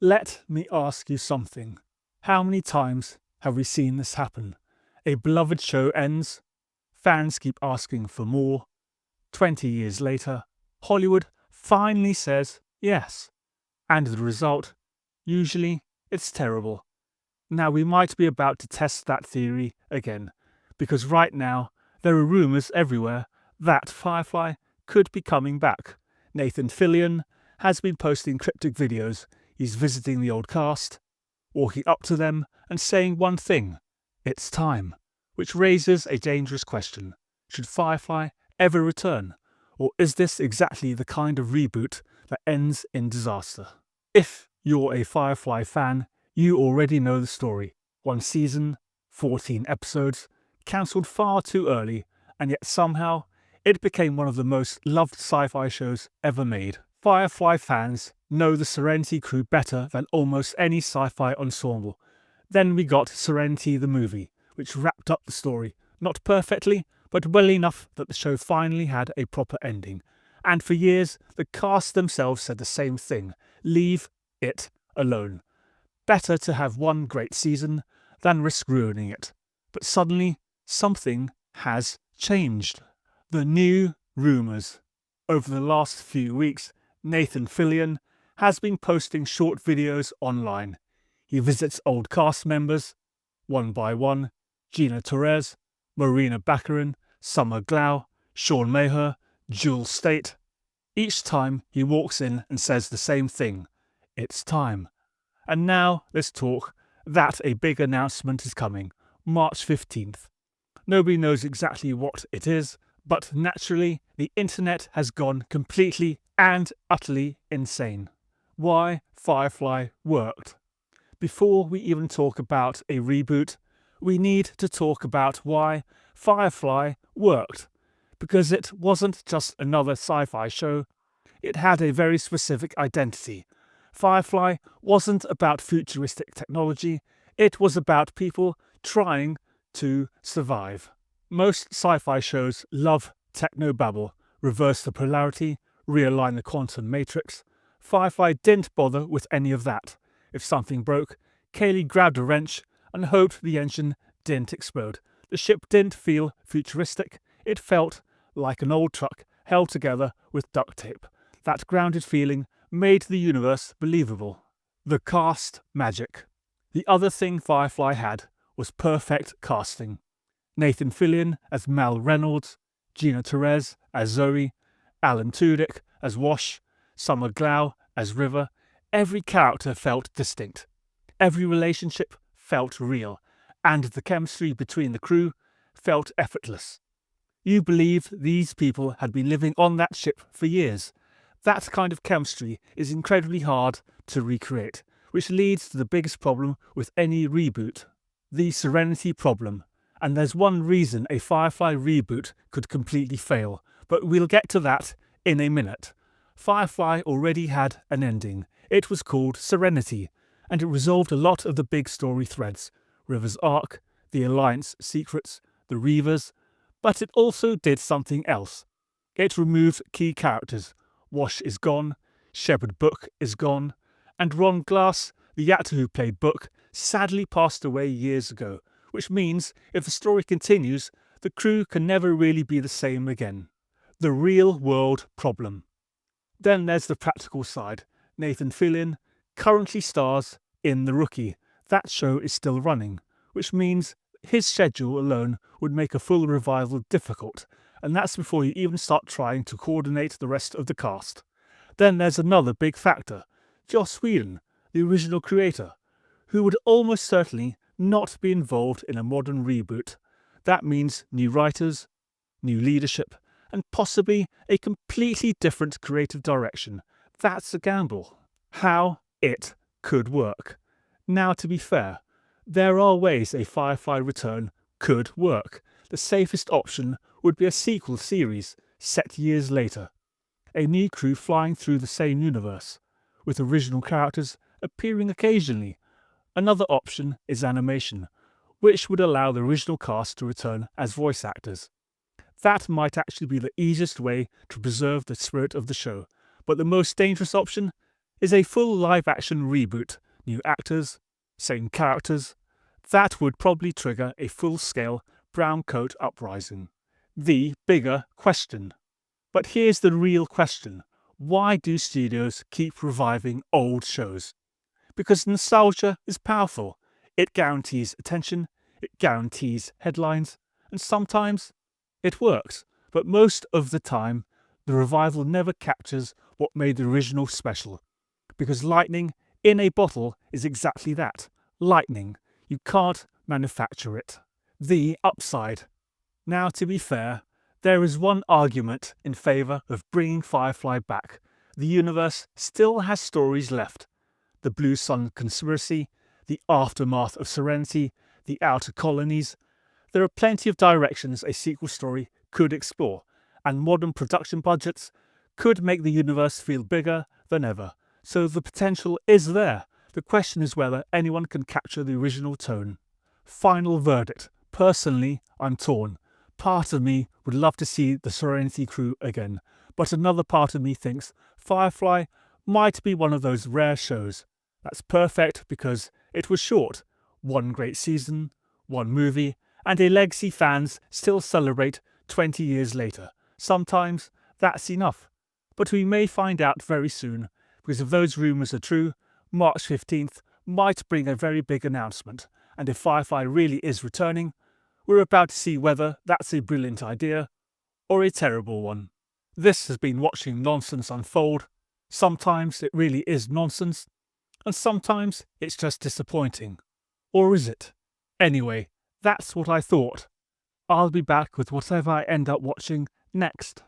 Let me ask you something. How many times have we seen this happen? A beloved show ends, fans keep asking for more. 20 years later, Hollywood finally says yes. And the result? Usually, it's terrible. Now we might be about to test that theory again, because right now, there are rumours everywhere that Firefly could be coming back. Nathan Fillion has been posting cryptic videos. He's visiting the old cast, walking up to them and saying one thing: it's time. Which raises a dangerous question. Should Firefly ever return? Or is this exactly the kind of reboot that ends in disaster? If you're a Firefly fan, you already know the story. 1 season, 14 episodes, cancelled far too early, and yet somehow it became one of the most loved sci-fi shows ever made. Firefly fans know the Serenity crew better than almost any sci-fi ensemble. Then we got Serenity the movie, which wrapped up the story, not perfectly, but well enough that the show finally had a proper ending. And for years, the cast themselves said the same thing: leave it alone. Better to have one great season than risk ruining it. But suddenly, something has changed. The new rumours. Over the last few weeks, Nathan Fillion has been posting short videos online. He visits old cast members, one by one: Gina Torres, Marina Baccarin, Summer Glau, Sean Maher, Jules State. Each time he walks in and says the same thing: it's time. And now there's talk that a big announcement is coming, March 15th. Nobody knows exactly what it is, but naturally the internet has gone completely and utterly insane. Why Firefly worked. Before we even talk about a reboot, we need to talk about why Firefly worked. Because it wasn't just another sci-fi show, it had a very specific identity. Firefly wasn't about futuristic technology, it was about people trying to survive. Most sci-fi shows love technobabble, reverse the polarity, realign the quantum matrix. Firefly didn't bother with any of that. If something broke, Kaylee grabbed a wrench and hoped the engine didn't explode. The ship didn't feel futuristic, it felt like an old truck held together with duct tape. That grounded feeling made the universe believable. The cast magic. The other thing Firefly had was perfect casting. Nathan Fillion as Mal Reynolds, Gina Torres as Zoe, Alan Tudyk as Wash, Summer Glau as River. Every character felt distinct. Every relationship felt real, and the chemistry between the crew felt effortless. You believed these people had been living on that ship for years. That kind of chemistry is incredibly hard to recreate, which leads to the biggest problem with any reboot: the Serenity problem. And there's one reason a Firefly reboot could completely fail, but we'll get to that in a minute. Firefly already had an ending. It was called Serenity, and it resolved a lot of the big story threads: River's arc, the Alliance secrets, the Reavers. But it also did something else. It removed key characters. Wash is gone, Shepard Book is gone, and Ron Glass, the actor who played Book, sadly passed away years ago, which means if the story continues, the crew can never really be the same again. The real-world problem. Then there's the practical side. Nathan Fillion currently stars in The Rookie. That show is still running, which means his schedule alone would make a full revival difficult, and that's before you even start trying to coordinate the rest of the cast. Then there's another big factor: Joss Whedon, the original creator, who would almost certainly not be involved in a modern reboot. That means new writers, new leadership, and possibly a completely different creative direction. That's a gamble. How it could work. Now, to be fair, there are ways a Firefly return could work. The safest option would be a sequel series set years later. A new crew flying through the same universe, with original characters appearing occasionally. Another option is animation, which would allow the original cast to return as voice actors. That might actually be the easiest way to preserve the spirit of the show, but the most dangerous option is a full live-action reboot, new actors, same characters. That would probably trigger a full-scale Browncoat uprising. The bigger question. But here's the real question. Why do studios keep reviving old shows? Because nostalgia is powerful. It guarantees attention, it guarantees headlines, and sometimes it works. But most of the time, the revival never captures what made the original special. Because lightning in a bottle is exactly that. Lightning. You can't manufacture it. The upside. Now, to be fair, there is one argument in favour of bringing Firefly back. The universe still has stories left. The Blue Sun Conspiracy, the aftermath of Serenity, the Outer Colonies. There are plenty of directions a sequel story could explore, and modern production budgets could make the universe feel bigger than ever. So the potential is there. The question is whether anyone can capture the original tone. Final verdict. Personally, I'm torn. Part of me would love to see the Serenity crew again, but another part of me thinks Firefly might be one of those rare shows that's perfect because it was short. One great season, one movie, and a legacy fans still celebrate 20 years later. Sometimes that's enough. But we may find out very soon, because if those rumours are true, March 15th might bring a very big announcement, and if Firefly really is returning, we're about to see whether that's a brilliant idea or a terrible one. This has been watching nonsense unfold. Sometimes it really is nonsense, and sometimes it's just disappointing. Or is it? Anyway, that's what I thought. I'll be back with whatever I end up watching next.